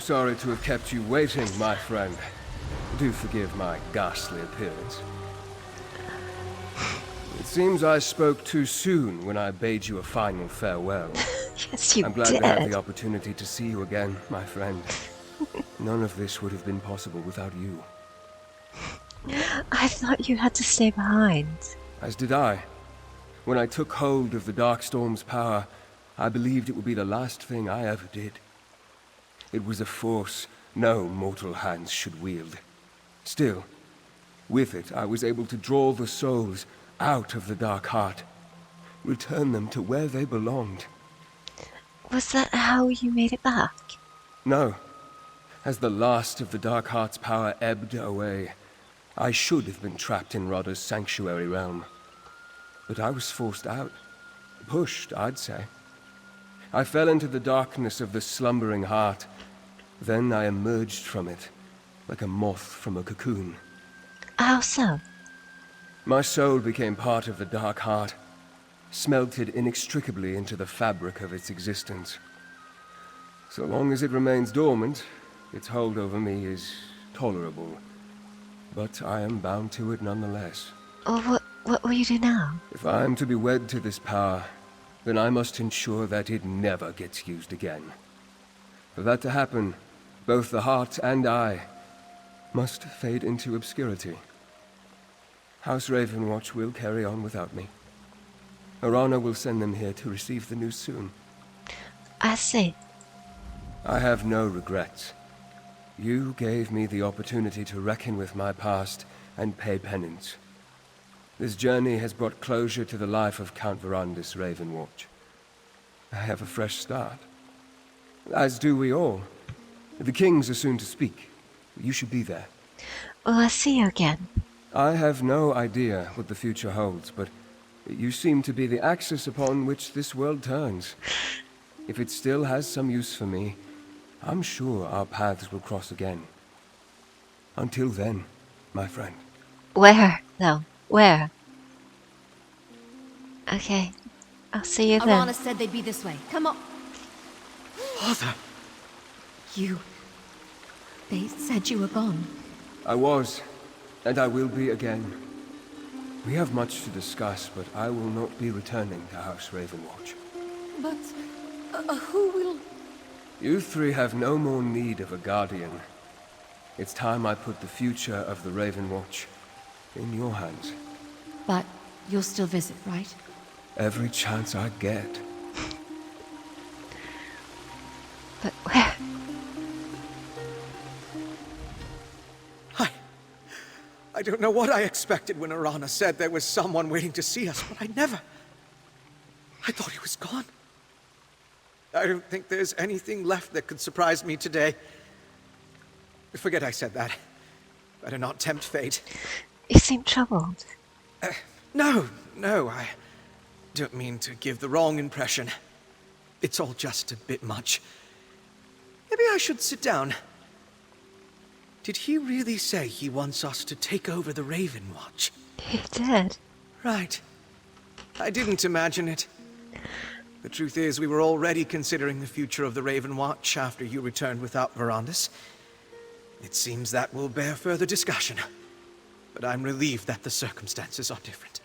sorry to have kept you waiting, my friend. Do forgive my ghastly appearance. It seems I spoke too soon when I bade you a final farewell. Yes, you I'm glad did. to have the opportunity to see you again, my friend. None of this would have been possible without you. I thought you had to stay behind. As did I. When I took hold of the Darkstorm's power, I believed it would be the last thing I ever did. It was a force no mortal hands should wield. Still, with it I was able to draw the souls out of the Dark Heart, return them to where they belonged. Was that how you made it back? No. As the last of the Dark Heart's power ebbed away, I should have been trapped in Rodda's sanctuary realm. But I was forced out. Pushed, I'd say. I fell into the darkness of the slumbering heart. Then I emerged from it, like a moth from a cocoon. How so? My soul became part of the Dark Heart, smelted inextricably into the fabric of its existence. So long as it remains dormant, its hold over me is tolerable. But I am bound to it nonetheless. Oh, what will you do now? If I am to be wed to this power, then I must ensure that it never gets used again. For that to happen, both the heart and I must fade into obscurity. House Ravenwatch will carry on without me. Arana will send them here to receive the news soon. I see. I have no regrets. You gave me the opportunity to reckon with my past and pay penance. This journey has brought closure to the life of Count Verandis Ravenwatch. I have a fresh start. As do we all. The kings are soon to speak. You should be there. Will I see you again? I have no idea what the future holds, but you seem to be the axis upon which this world turns. If it still has some use for me, I'm sure our paths will cross again. Until then, my friend. Where, though? Where? Okay. I'll see you then. Arana said they'd be this way. Come on. Father! They said you were gone. I was, and I will be again. We have much to discuss, but I will not be returning to House Ravenwatch. But who will... You three have no more need of a guardian. It's time I put the future of the Ravenwatch in your hands. But you'll still visit, right? Every chance I get. But where? I don't know what I expected when Arana said there was someone waiting to see us, but I thought he was gone. I don't think there's anything left that could surprise me today. Forget I said that. Better not tempt fate. You seem troubled. No, I don't mean to give the wrong impression. It's all just a bit much. Maybe I should sit down. Did he really say he wants us to take over the Ravenwatch? He did. Right. I didn't imagine it. The truth is, we were already considering the future of the Ravenwatch after you returned without Verandis. It seems that will bear further discussion. But I'm relieved that the circumstances are different.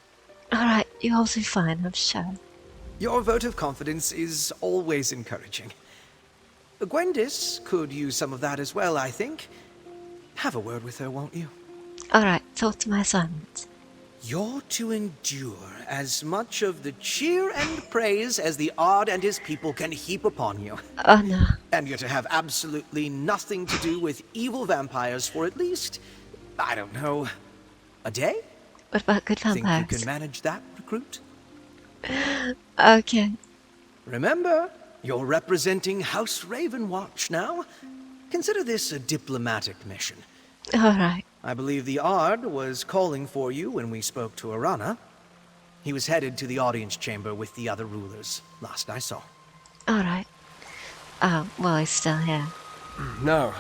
Alright, you'll all be fine, I'm sure. Your vote of confidence is always encouraging. Gwendis could use some of that as well, I think. Have a word with her, won't you? Alright, talk to my assignment. You're to endure as much of the cheer and praise as the Ard and his people can heap upon you. Oh no. And you're to have absolutely nothing to do with evil vampires for at least, I don't know, a day? What about good vampires? Think you can manage that, recruit? Okay. Remember, you're representing House Ravenwatch now. Consider this a diplomatic mission. Alright. I believe the Ard was calling for you when we spoke to Arana. He was headed to the audience chamber with the other rulers, last I saw. Alright. Oh, well, he's still here. Now,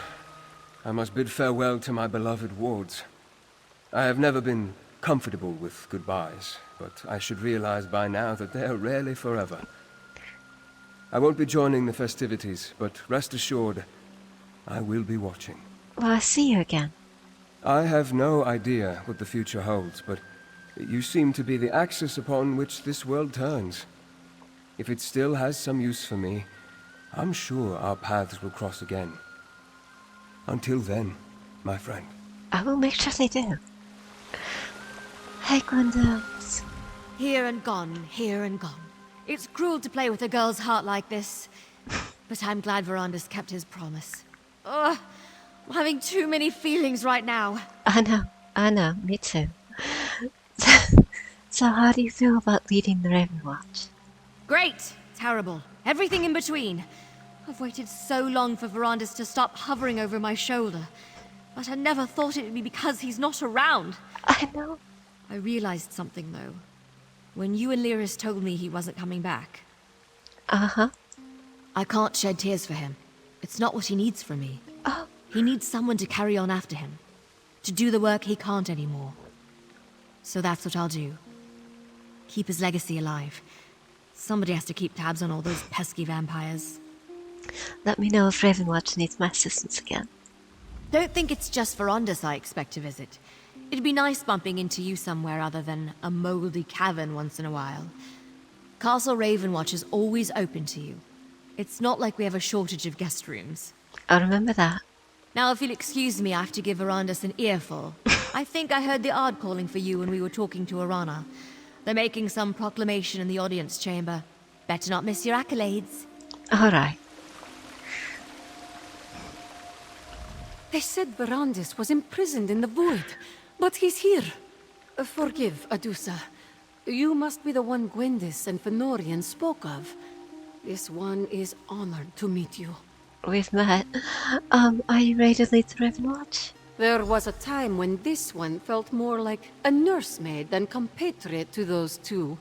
I must bid farewell to my beloved wards. I have never been comfortable with goodbyes, but I should realize by now that they are rarely forever. I won't be joining the festivities, but rest assured, I will be watching. Will I see you again? I have no idea what the future holds, but you seem to be the axis upon which this world turns. If it still has some use for me, I'm sure our paths will cross again. Until then, my friend. I will make sure they do. Hey, Gwendoles. Here and gone, here and gone. It's cruel to play with a girl's heart like this. But I'm glad Verandis kept his promise. Ugh, I'm having too many feelings right now. I know, me too. So how do you feel about leading the Ravenwatch? Great, terrible, everything in between. I've waited so long for Verandis to stop hovering over my shoulder. But I never thought it would be because he's not around. I know. I realized something, though. When you and Lyris told me he wasn't coming back. Uh-huh. I can't shed tears for him. It's not what he needs from me. Oh. He needs someone to carry on after him. To do the work he can't anymore. So that's what I'll do. Keep his legacy alive. Somebody has to keep tabs on all those pesky vampires. Let me know if Ravenwatch needs my assistance again. Don't think it's just Verandis I expect to visit. It'd be nice bumping into you somewhere other than a moldy cavern once in a while. Castle Ravenwatch is always open to you. It's not like we have a shortage of guest rooms. I'll remember that. Now, if you'll excuse me, I have to give Verandis an earful. I think I heard the Ard calling for you when we were talking to Arana. They're making some proclamation in the audience chamber. Better not miss your accolades. Alright. They said Verandis was imprisoned in the void, but he's here. Forgive, Adusa. You must be the one Gwendis and Fenorian spoke of. This one is honored to meet you. We've met. Are you ready to lead the Ravenwatch? There was a time when this one felt more like a nursemaid than compatriot to those two.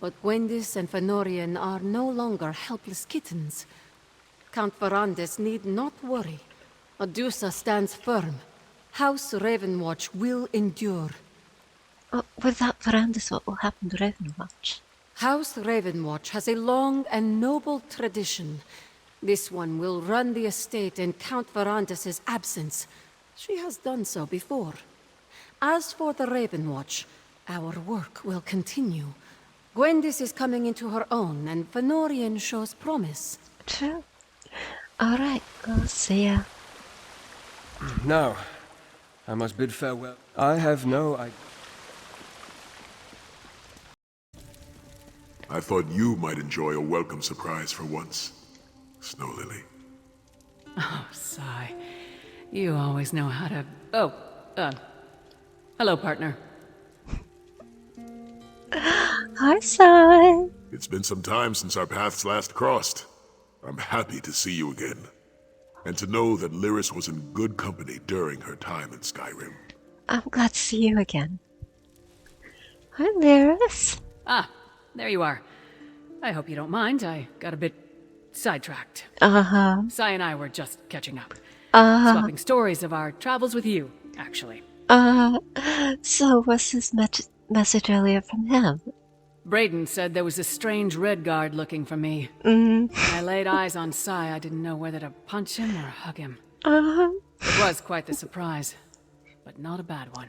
But Gwendis and Fenorian are no longer helpless kittens. Count Verandis need not worry. Adusa stands firm. House Ravenwatch will endure. Without Verandis, what will happen to Ravenwatch? House Ravenwatch has a long and noble tradition. This one will run the estate in Count Verandis' absence. She has done so before. As for the Ravenwatch, our work will continue. Gwendis is coming into her own, and Fenorian shows promise. True. Alright, I'll see ya. Now, I must bid farewell. I have no idea. I thought you might enjoy a welcome surprise for once, Snow Lily. Oh, sigh. You always know how to... Oh, hello, partner. Hi, Sai. It's been some time since our paths last crossed. I'm happy to see you again. And to know that Lyris was in good company during her time in Skyrim. I'm glad to see you again. Hi, Lyris. Ah, there you are. I hope you don't mind. I got a bit sidetracked. Uh-huh. Sai and I were just catching up. Uh-huh. Swapping stories of our travels with you, actually. So was this message earlier from him? Braden said there was a strange red guard looking for me. Mm. When I laid eyes on Sai, I didn't know whether to punch him or hug him. Uh-huh. It was quite the surprise, but not a bad one.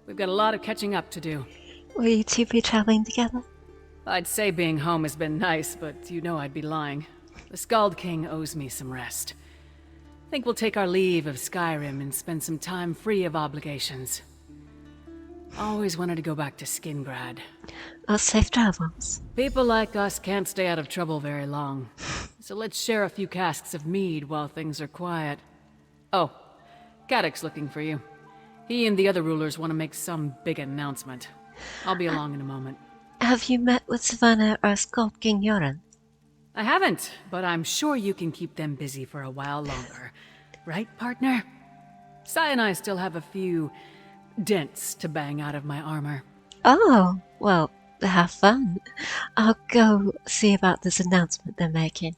We've got a lot of catching up to do. Will you two be traveling together? I'd say being home has been nice, but you know I'd be lying. The Skald King owes me some rest. Think we'll take our leave of Skyrim and spend some time free of obligations. Always wanted to go back to Skingrad. Safe travels. People like us can't stay out of trouble very long. So let's share a few casks of mead while things are quiet. Oh, Caddock's looking for you. He and the other rulers want to make some big announcement. I'll be along in a moment. Have you met with Savannah or Skald King Yoren? I haven't, but I'm sure you can keep them busy for a while longer. Right, partner? Sai and I still have a few dents to bang out of my armor. Oh, well, have fun. I'll go see about this announcement they're making.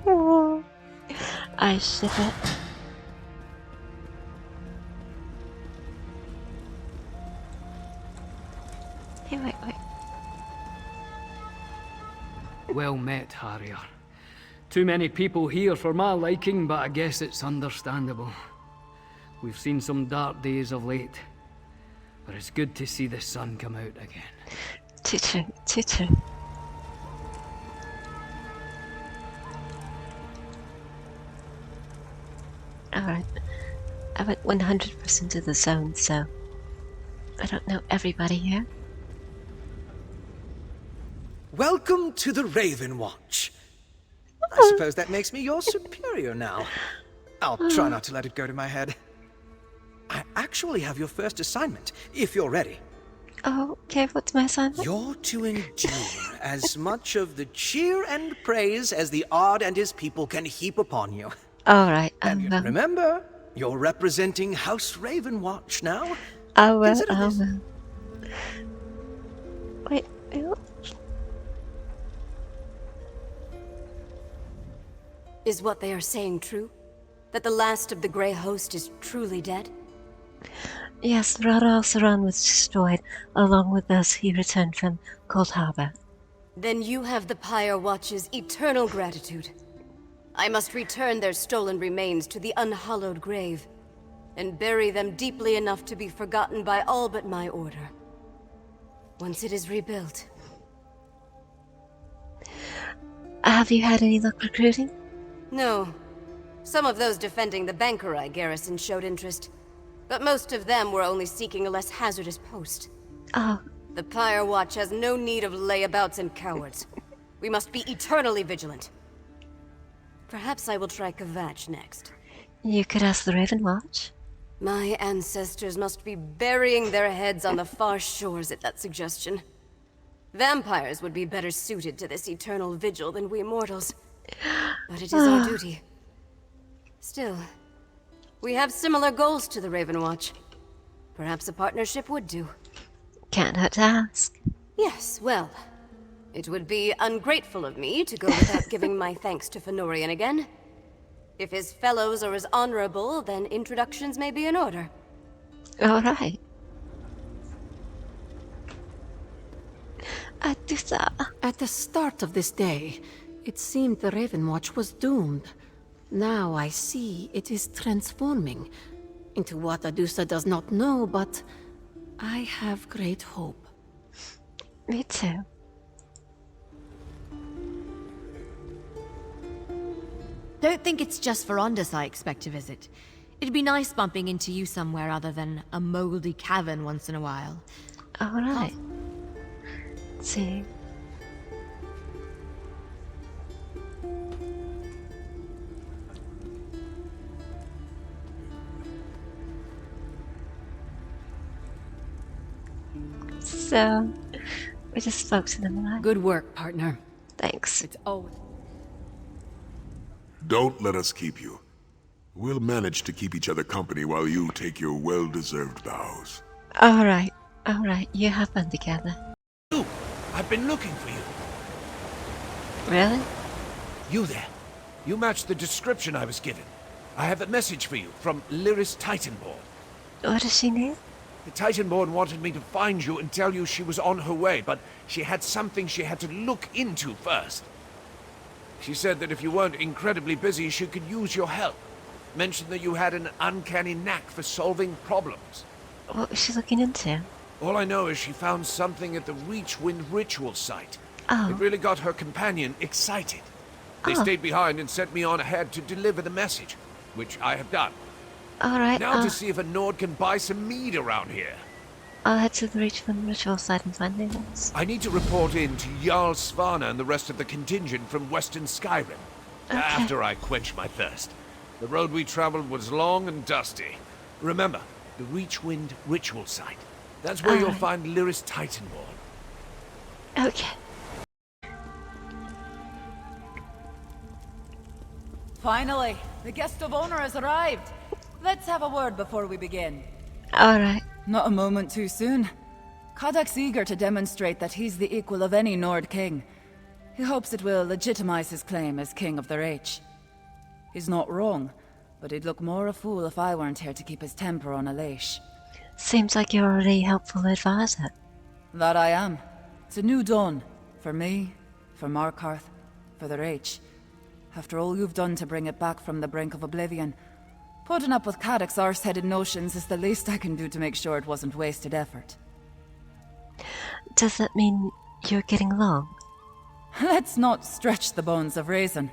Oh, I ship it. Hey, wait. warrior. Too many people here for my liking, but I guess it's understandable. We've seen some dark days of late, but it's good to see the sun come out again. Too. Alright. I went 100% of the zone, so I don't know everybody here. Welcome to the Ravenwatch. I suppose that makes me your superior now. I'll try not to let it go to my head. I actually have your first assignment, if you're ready. Oh, okay, what's my assignment? You're to endure as much of the cheer and praise as the Ard and his people can heap upon you. Alright, And remember, you're representing House Ravenwatch now. I will. Consider this. Wait. Is what they are saying true? That the last of the Grey Host is truly dead? Yes, Rara Saran was destroyed, along with those he returned from Cold Harbor. Then you have the Pyre Watch's eternal gratitude. I must return their stolen remains to the unhallowed grave, and bury them deeply enough to be forgotten by all but my order. Once it is rebuilt. Have you had any luck recruiting? No. Some of those defending the Bankerai garrison showed interest, but most of them were only seeking a less hazardous post. Oh, The Pyre Watch has no need of layabouts and cowards. We must be eternally vigilant. Perhaps I will try Kvatch next. you could ask the Ravenwatch. My ancestors must be burying their heads on the far shores at that suggestion. Vampires would be better suited to this eternal vigil than we mortals. But it is our duty. Still, we have similar goals to the Ravenwatch. Perhaps a partnership would do. Can't hurt to ask. Yes, well, it would be ungrateful of me to go without giving my thanks to Fenorian again. If his fellows are as honorable, then introductions may be in order. Alright. I'd do that. At the start of this day, it seemed the Ravenwatch was doomed. Now I see it is transforming into what Adusa does not know, but I have great hope. Me too. Don't think it's just Verandis I expect to visit. It'd be nice bumping into you somewhere other than a moldy cavern once in a while. Alright. Let's see. So, we just spoke to them, right? Good work, partner. Thanks. It's always... Don't let us keep you. We'll manage to keep each other company while you take your well-deserved vows. Alright, you have fun together. You! I've been looking for you. Really? You there. You match the description I was given. I have a message for you from Lyris Titanborn. What does she need? The Titanborn wanted me to find you and tell you she was on her way, but she had something she had to look into first. She said that if you weren't incredibly busy, she could use your help. Mentioned that you had an uncanny knack for solving problems. What was she looking into? All I know is she found something at the Reachwind ritual site. Oh. It really got her companion excited. They stayed behind and sent me on ahead to deliver the message, which I have done. Alright, Now to see if a Nord can buy some mead around here. I'll head to the Reachwind ritual site and find Nils. I need to report in to Jarl Svanna and the rest of the contingent from Western Skyrim. After I quench my thirst. The road we traveled was long and dusty. Remember, the Reachwind ritual site. That's where you'll find Lyris Titanborn. Okay. Finally, the guest of honor has arrived. Let's have a word before we begin. Alright. Not a moment too soon. Kadak's eager to demonstrate that he's the equal of any Nord king. He hopes it will legitimize his claim as king of the Reach. He's not wrong, but he'd look more a fool if I weren't here to keep his temper on a leash. Seems like you're already a helpful advisor. That I am. It's a new dawn. For me, for Markarth, for the Reach. After all you've done to bring it back from the brink of oblivion, putting up with Cadoc's arse-headed notions is the least I can do to make sure it wasn't wasted effort. Does that mean you're getting along? Let's not stretch the bones of reason.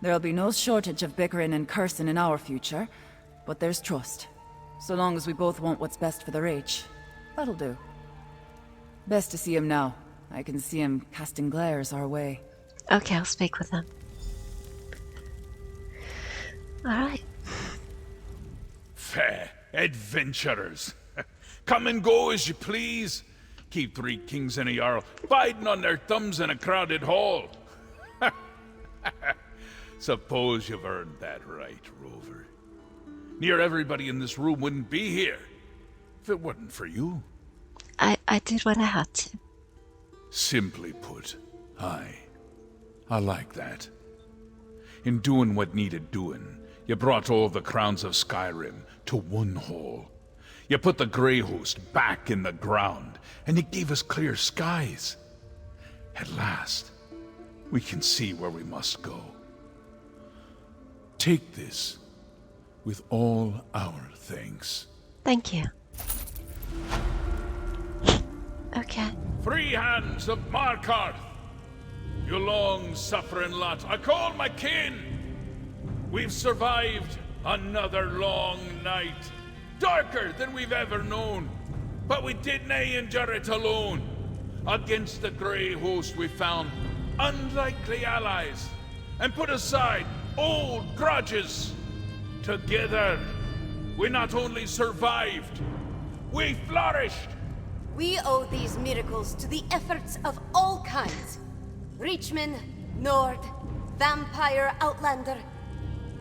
There'll be no shortage of bickering and cursing in our future, but there's trust. So long as we both want what's best for the Reach, that'll do. Best to see him now. I can see him casting glares our way. Okay, I'll speak with them. Alright. Fair adventurers. Come and go as you please. Keep 3 kings and a jarl biding on their thumbs in a crowded hall. Suppose you've earned that right, Rover. Near everybody in this room wouldn't be here if it wasn't for you. I did what I had to. Simply put, I like that. In doing what needed doing, you brought all the crowns of Skyrim to one hall. You put the Grey Host back in the ground, and you gave us clear skies. At last, we can see where we must go. Take this with all our thanks. Thank you. Okay. Free hands of Markarth! You long-suffering lot, I call my kin! We've survived another long night, darker than we've ever known, but we did nae endure it alone. Against the Grey Host we found unlikely allies, and put aside old grudges. Together, we not only survived, we flourished! We owe these miracles to the efforts of all kinds. Reachman, Nord, Vampire, Outlander.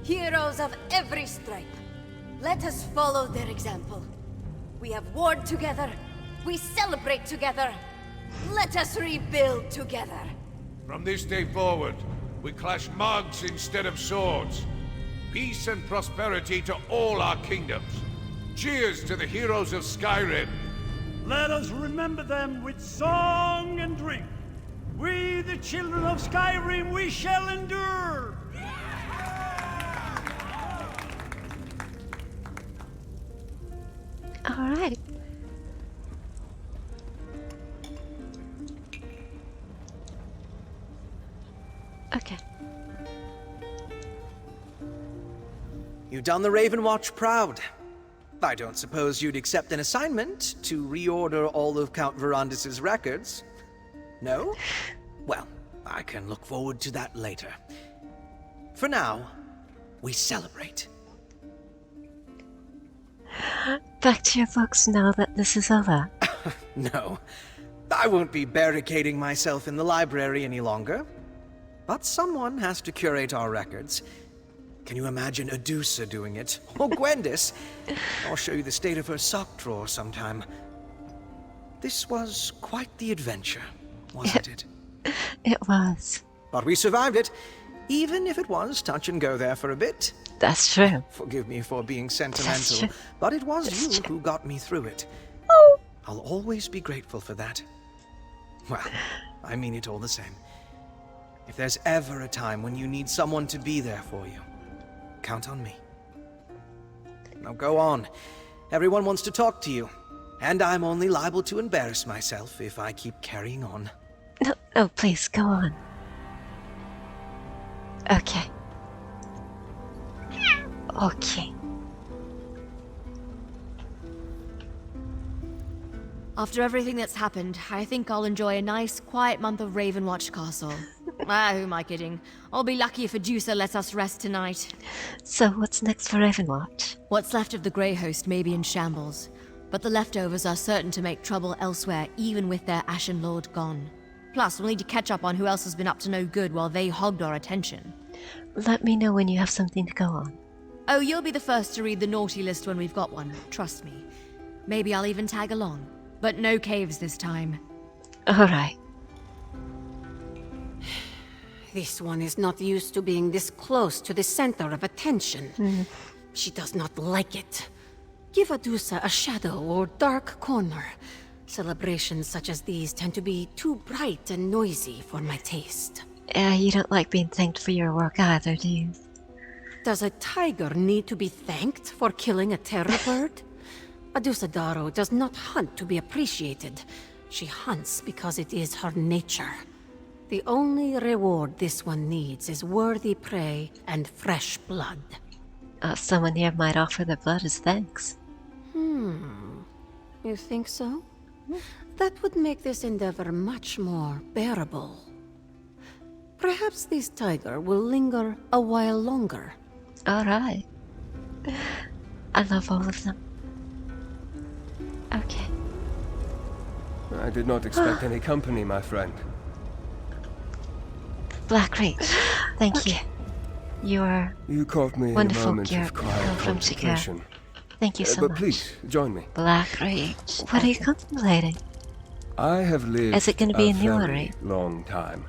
Heroes of every stripe. Let us follow their example. We have warred together. We celebrate together. Let us rebuild together. From this day forward, we clash mugs instead of swords. Peace and prosperity to all our kingdoms. Cheers to the heroes of Skyrim. Let us remember them with song and drink. We, the children of Skyrim, we shall endure! Alright. Okay. You've done the Ravenwatch proud. I don't suppose you'd accept an assignment to reorder all of Count Verandis' records? No? Well, I can look forward to that later. For now, we celebrate. Back to your books now that this is over. No, I won't be barricading myself in the library any longer. But someone has to curate our records. Can you imagine Adusa doing it? Or Gwendis? I'll show you the state of her sock drawer sometime. This was quite the adventure, wasn't it? It was. But we survived it, even if it was touch and go there for a bit. That's true. Forgive me for being sentimental, true. but it was That's you true. who got me through it. Oh. I'll always be grateful for that. Well, I mean it all the same. If there's ever a time when you need someone to be there for you, count on me. Now go on. Everyone wants to talk to you, and I'm only liable to embarrass myself if I keep carrying on. No, please, go on. Okay. Okay. After everything that's happened, I think I'll enjoy a nice, quiet month of Ravenwatch Castle. Who am I kidding? I'll be lucky if Adusa lets us rest tonight. So, what's next for Ravenwatch? What's left of the Grey Host may be in shambles, but the leftovers are certain to make trouble elsewhere, even with their Ashen Lord gone. Plus, we'll need to catch up on who else has been up to no good while they hogged our attention. Let me know when you have something to go on. Oh, you'll be the first to read the naughty list when we've got one, trust me. Maybe I'll even tag along. But no caves this time. Alright. This one is not used to being this close to the center of attention. She does not like it. Give Adusa a shadow or dark corner. Celebrations such as these tend to be too bright and noisy for my taste. You don't like being thanked for your work either, do you? Does a tiger need to be thanked for killing a terror bird? Adusadaro does not hunt to be appreciated. She hunts because it is her nature. The only reward this one needs is worthy prey and fresh blood. Someone here might offer their blood as thanks. You think so? That would make this endeavor much more bearable. Perhaps this tiger will linger a while longer. Alright. I love all of them. Okay. I did not expect any company, my friend. Black Reach, thank you. You caught me in a wonderful moment of quiet from Shikar. contemplation. Thank you so But much. please, join me. Black Reach, what are you contemplating? I have lived Is it going to be a new very array? long time.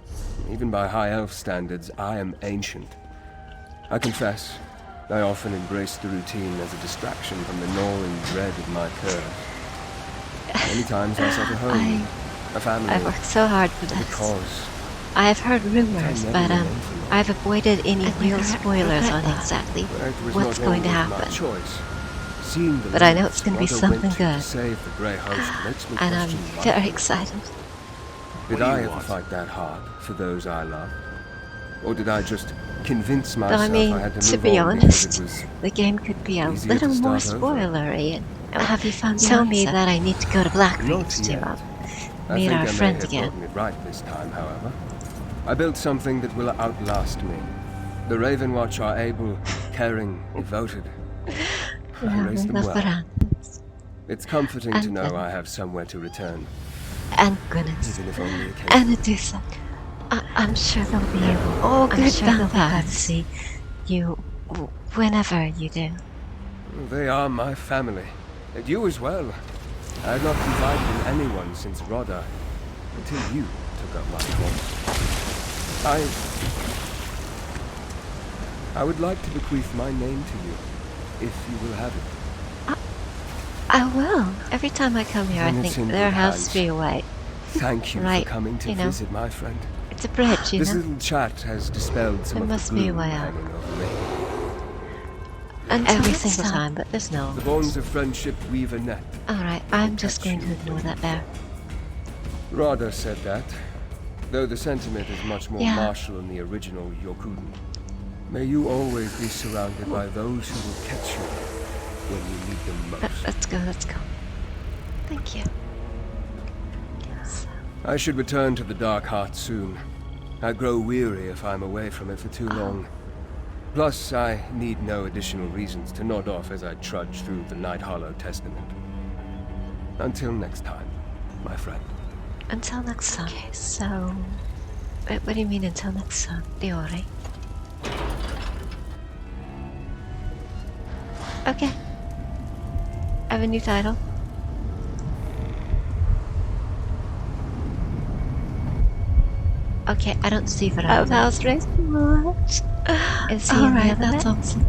Even by high elf standards, I am ancient. I confess, I often embrace the routine as a distraction from the gnawing dread of my curse. Many times I sought a home, a family. I've worked so hard for this. Because I have heard rumors, but I've avoided any real spoilers on exactly what's going to happen. But I know it's going to be something good, and I'm very excited. Did I ever fight that hard for those I love? Or did I just convince Though myself I mean, I had to to move be on because it honest, was the game could be a easier little to more start over? spoilery. And have you found tell me that I need to go to Black Reach Not to yet. I meet think our I may friend have again. gotten it right this time, however. I built something that will outlast me. The Ravenwatch are able, caring, devoted. I raised them well. Verandis. It's comforting to And know then- I have somewhere to return, And goodness. even if only And occasionally. Adusa. I'm sure they'll be able. Oh, I'm sure they'll be glad to see you whenever you do. They are my family, and you as well. I had not confided in anyone since Rodda, until you took up my cause. I would like to bequeath my name to you, if you will have it. I will. Every time I come here, I Then it's think in there good has hands. to be a way. Thank you Right, for coming to you know. visit, my friend. It's a bridge, you This know? little chat has dispelled some There of must the be a gloom way out. hanging over me. Every single time, but there's no. The bonds of friendship weave a net. Alright, I'm just going to ignore that there. Rodda said that, though the sentiment is much more Yeah. martial in the original Yokuden. May you always be surrounded by those who will catch you when you need them most. Let's go, let's go. Thank you. Yes. I should return to the Dark Heart soon. I grow weary if I'm away from it for too long. Plus, I need no additional reasons to nod off as I trudge through the Night Hollow Testament. Until next time, my friend. Until next time. Okay, so... Wait, what do you mean until next time? Diori? Okay. I have a new title. Okay, I don't see Verandis. Oh, House Ravenwatch. Is he in the other bit? Awesome.